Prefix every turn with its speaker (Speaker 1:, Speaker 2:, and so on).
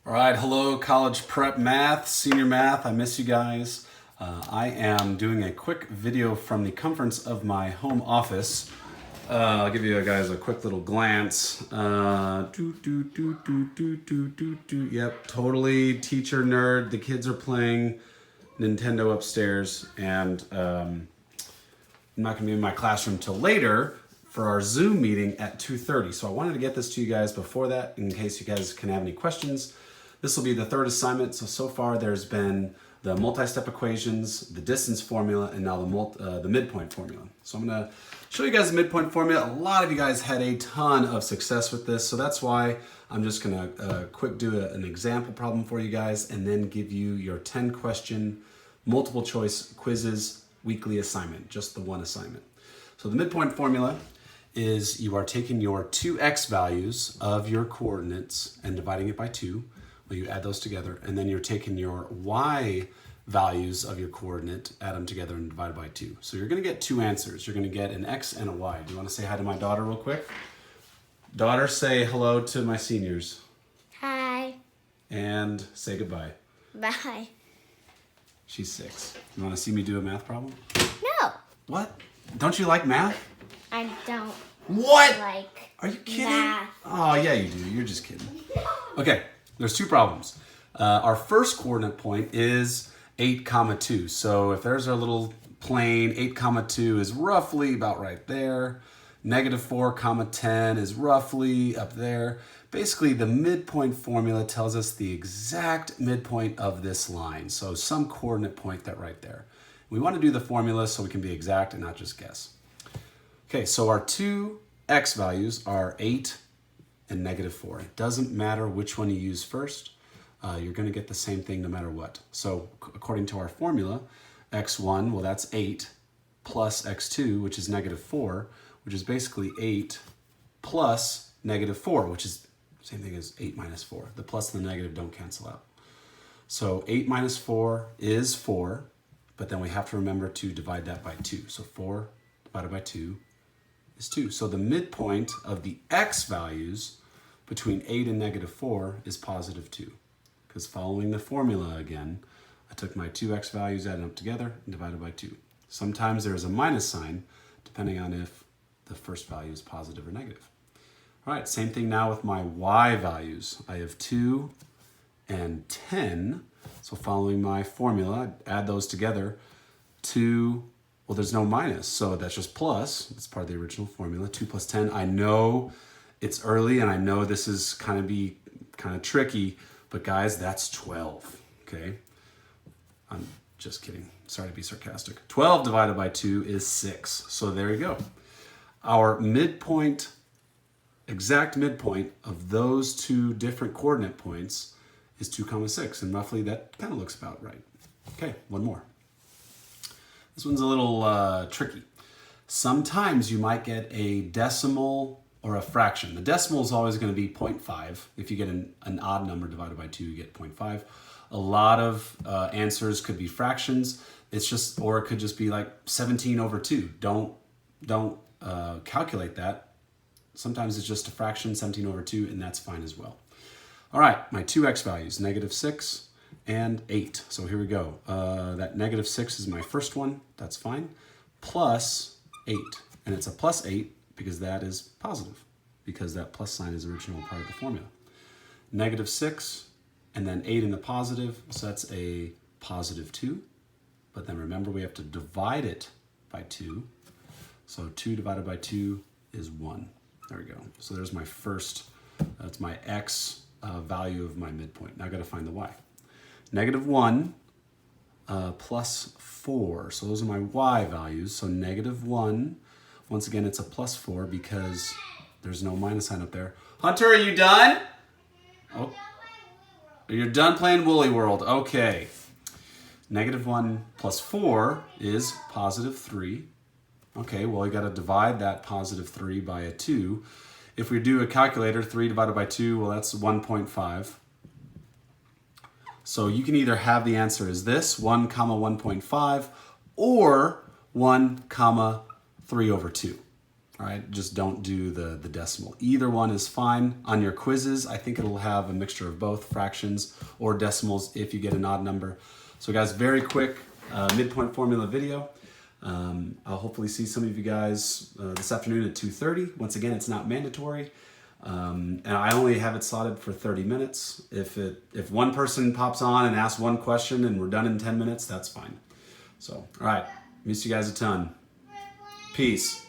Speaker 1: All right, hello college prep math, senior math, I miss you guys. I am doing a quick video from the comforts of my home office. I'll give you guys a quick little glance. Yep, totally teacher nerd. The kids are playing Nintendo upstairs, and I'm not gonna be in my classroom till later for our Zoom meeting at 2:30. So I wanted to get this to you guys before that in case you guys can have any questions. This will be the third assignment. So far there's been the multi-step equations, the distance formula, and now the midpoint formula. So I'm gonna show you guys the midpoint formula. A lot of you guys had a ton of success with this, so that's why I'm just gonna quick do an example problem for you guys and then give you your 10 question multiple choice quizzes weekly assignment, just the one assignment. So the midpoint formula is you are taking your 2x values of your coordinates and dividing it by 2. Well, you add those together, and then you're taking your y values of your coordinate, add them together, and divide by 2. So you're going to get two answers. You're going to get an x and a y. Do you want to say hi to my daughter real quick? Daughter, say hello to my seniors.
Speaker 2: Hi.
Speaker 1: And say goodbye.
Speaker 2: Bye.
Speaker 1: She's 6. You want to see me do a math problem?
Speaker 2: No.
Speaker 1: What? Don't you like math?
Speaker 2: I don't
Speaker 1: What?
Speaker 2: like
Speaker 1: Are you kidding?
Speaker 2: math.
Speaker 1: Oh, yeah, you do. You're just kidding. Okay, there's two problems. Our first coordinate point is 8, 2. So if there's our little plane, 8, 2 is roughly about right there. -4, 10 is roughly up there. Basically, the midpoint formula tells us the exact midpoint of this line. So some coordinate point that right there. We want to do the formula so we can be exact and not just guess. Okay, so our two x values are 8 and -4. It doesn't matter which one you use first. You're going to get the same thing no matter what. So according to our formula, x1, well, that's 8 plus x2, which is -4, which is basically 8 plus -4, which is the same thing as 8 minus 4. The plus and the negative don't cancel out. So 8 minus 4 is 4, but then we have to remember to divide that by 2. So 4 divided by 2 is 2. So the midpoint of the x values between 8 and -4 is +2. Because following the formula again, I took my 2x values, added them together, and divided by 2. Sometimes there's a minus sign, depending on if the first value is positive or negative. All right, same thing now with my y values. I have 2 and 10. So following my formula, I add those together. 2, well, there's no minus, so that's just plus. That's part of the original formula. 2 plus 10. I know it's early, and I know this is kind of tricky, but guys, that's 12, okay? I'm just kidding. Sorry to be sarcastic. 12 divided by 2 is 6. So there you go. Our midpoint, exact midpoint of those two different coordinate points is 2, 6, and roughly that kind of looks about right. Okay, one more. This one's a little tricky. Sometimes you might get a decimal or a fraction. The decimal is always going to be 0.5. If you get an odd number divided by 2, you get 0.5. A lot of answers could be fractions. It's just, or it could just be like 17 over 2. Don't calculate that. Sometimes it's just a fraction, 17 over 2, and that's fine as well. All right, my two x values, -6 and 8. So here we go. That -6 is my first one. That's fine. Plus 8. And it's a plus 8 because that is positive, because that plus sign is the original part of the formula. -6 and then 8 in the positive. So that's a +2. But then remember, we have to divide it by 2. So 2 divided by 2 is 1. There we go. So there's my first, that's my x value of my midpoint. Now I got to find the y. -1 plus 4. So those are my y values. So -1, once again, it's a +4 because there's no minus sign up there. Hunter, are you done? Oh, you're done playing Woolly World. Okay. -1 plus 4 is +3. Okay, well, you got to divide that +3 by a 2. If we do a calculator, 3 divided by 2, well, that's 1.5. So you can either have the answer as this, 1, 1.5, or 1, 3 over 2. All right, just don't do the decimal. Either one is fine. On your quizzes, I think it'll have a mixture of both fractions or decimals if you get an odd number. So guys, very quick midpoint formula video. I'll hopefully see some of you guys this afternoon at 2:30. Once again, it's not mandatory. And I only have it slotted for 30 minutes. If one person pops on and asks one question and we're done in 10 minutes, that's fine. So, all right, miss you guys a ton. Peace.